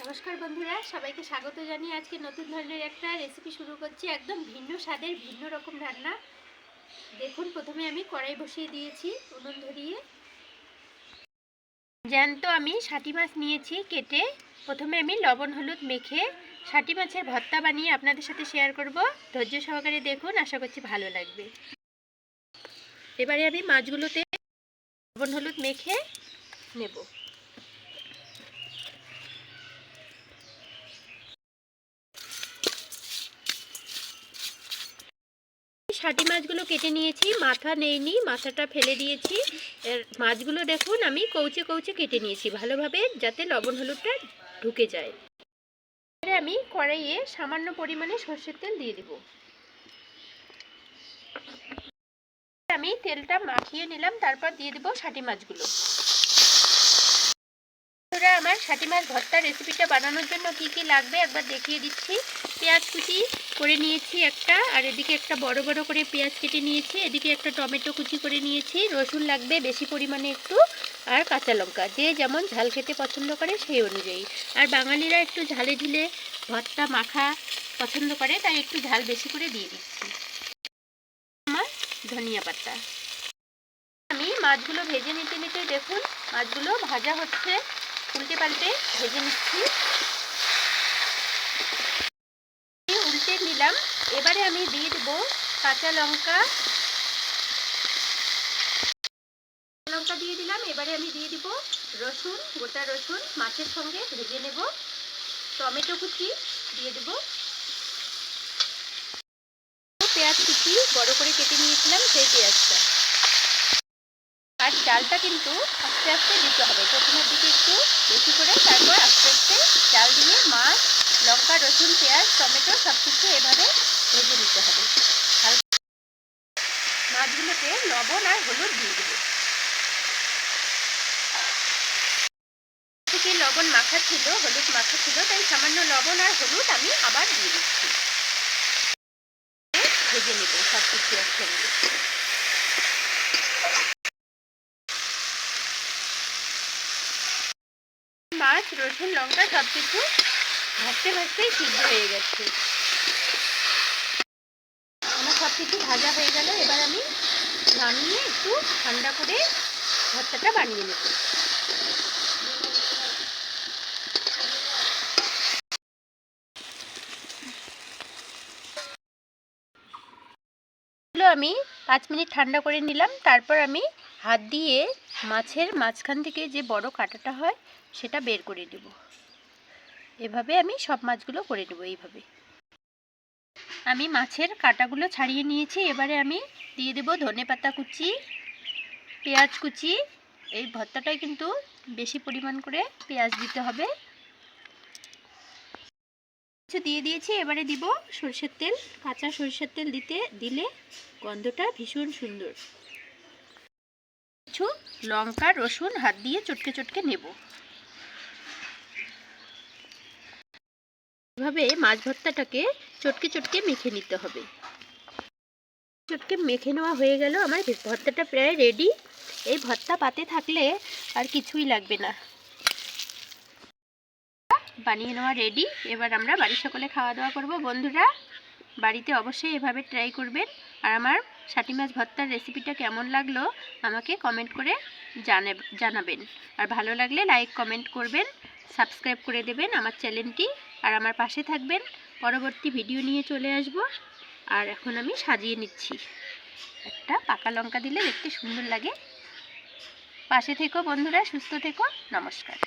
নমস্কার বন্ধুরা, সবাইকে স্বাগত জানিয়ে আজকে নতুন ধরনের একটা রেসিপি শুরু করছি। একদম ভিন্ন স্বাদের ভিন্ন রকম রান্না। দেখুন, প্রথমে আমি কড়াই বসিয়ে দিয়েছি উনুন ধরিয়ে। জ্যান্ত আমি ষাটি মাছ নিয়েছি কেটে। প্রথমে আমি লবণ হলুদ মেখে ষাটি মাছের ভর্তা বানিয়ে আপনাদের সাথে শেয়ার করব। ধৈর্য সহকারে দেখুন, আশা করছি ভালো লাগবে। এবারে আমি মাছগুলোতে লবণ হলুদ মেখে নেব। ষাটি মাছগুলো কেটে নিয়েছি, মাথা নেইনি, মাথাটা ফেলে দিয়েছি। মাছগুলো দেখুন আমি কৌচে কৌচে কেটে নিয়েছি ভালোভাবে, যাতে লবণ হলুদটা ঢুকে যায়। আমি কড়াইয়ে সামান্য পরিমাণে সরষের তেল দিয়ে দিব। আমি তেলটা মাখিয়ে নিলাম, তারপর দিয়ে দেব ষাটি মাছগুলো। আমার ষাটি মাছ ভর্তা রেসিপিটা বানানোর জন্য কি কি লাগবে একবার দেখিয়ে দিচ্ছি। পেঁয়াজ কুচি করে নিয়েছি একটা, আর এদিকে একটা বড় বড় করে পেঁয়াজ কেটে নিয়েছি, এদিকে একটা টমেটো কুচি করে নিয়েছি, রসুন লাগবে বেশি পরিমাণে একটু, আর কাঁচা লঙ্কা। যে যেমন ঝাল খেতে পছন্দ করে সেই অনুযায়ী। আর বাঙালিরা একটু ঝালে ঝুলে ভর্তা মাখা পছন্দ করে, তাই একটু ঝাল বেশি করে দিয়ে দিচ্ছি। আমার ধনিয়া পাতা। আমি মাছগুলো ভেজে নিতে নিতে দেখুন মাছগুলো ভাজা হচ্ছে, উল্টে পাল্টে ভেজে নিচ্ছি। উল্টে নিলাম। এবারে আমি দিয়ে দেবো কাঁচা লঙ্কা দিয়ে দিলাম। এবারে আমি দিয়ে দিব রসুন, গোটা রসুন মাছের সঙ্গে ভেজে নেব। টমেটো কুচি দিয়ে দেব, পেঁয়াজ কুচি বড় করে কেটে নিয়েছিলাম সেই পেঁয়াজটা। আর চালটা কিন্তু আস্তে আস্তে দিতে হবে, প্রথমের দিকে একটু বেশি করে, তারপর আস্তে আস্তে চাল দিয়ে মাছ, লঙ্কা, রসুন, পেঁয়াজ, টমেটো সব কিছু এভাবে ভেজে নিতে হবে। মাছগুলোতে লবণ আর হলুদ দিয়ে দেবো। থেকে লবণ মাখা ছিল, হলুদ মাখা ছিল, তাই সামান্য লবণ আর হলুদ আমি আবার দিয়ে দিচ্ছি। ভেজে নেব সব কিছু একসঙ্গে। মাছ, রসুন, লঙ্কা সব কিছু ভাজতে ভাজতেই সিদ্ধ হয়ে গেছে। আমার সব কিছু ভাজা হয়ে গেল। এবার আমি নামিয়ে একটু ঠান্ডা করে ভর্তাটা বানিয়ে নেব। আমি 5 মিনিট ঠান্ডা করে নিলাম। তারপর আমি হাত দিয়ে মাছের মাঝখান থেকে যে বড় কাঁটাটা হয় সেটা বের করে দেব। এভাবে আমি সব মাছগুলো করে নেব। এইভাবে আমি মাছের কাঁটাগুলো ছাড়িয়ে নিয়েছি। এবারে আমি দিয়ে দেব ধনেপাতা কুচি, পেঁয়াজ কুচি। এই ভর্তাটায় কিন্তু বেশি পরিমাণ করে পেঁয়াজ দিতে হবে। কিছু দিয়ে দিয়েছি। এবারে দিব সরষের তেল। কাঁচা সরষের তেল দিলে গন্ধটা ভীষণ সুন্দর। কিছু লঙ্কা, রসুন হাত দিয়ে চটকে চটকে নেব। এভাবে মাছ ভর্তাটাকে চটকে চটকে মেখে নিতে হবে। চটকে মেখে নেওয়া হয়ে গেল। আমার ভর্তাটা প্রায় রেডি। এই ভর্তা পাতে থাকলে আর কিছুই লাগবে না। বানিয়ে নেওয়া রেডি। এবার আমরা বাড়ির সকলে খাওয়া দাওয়া করব। বন্ধুরা বাড়িতে অবশ্যই এভাবে ট্রাই করবেন। আর আমার ষাটি মাছ ভর্তার রেসিপিটা কেমন লাগলো আমাকে কমেন্ট করে জানাবেন। আর ভালো লাগলে লাইক কমেন্ট করবেন, সাবস্ক্রাইব করে দেবেন আমার চ্যানেলটি, আর আমার পাশে থাকবেন। পরবর্তী ভিডিও নিয়ে চলে আসব। আর এখন আমি সাজিয়ে নিচ্ছি। একটা পাকা লঙ্কা দিলে দেখতে সুন্দর লাগে। পাশে থেকো বন্ধুরা, সুস্থ থেকো। নমস্কার।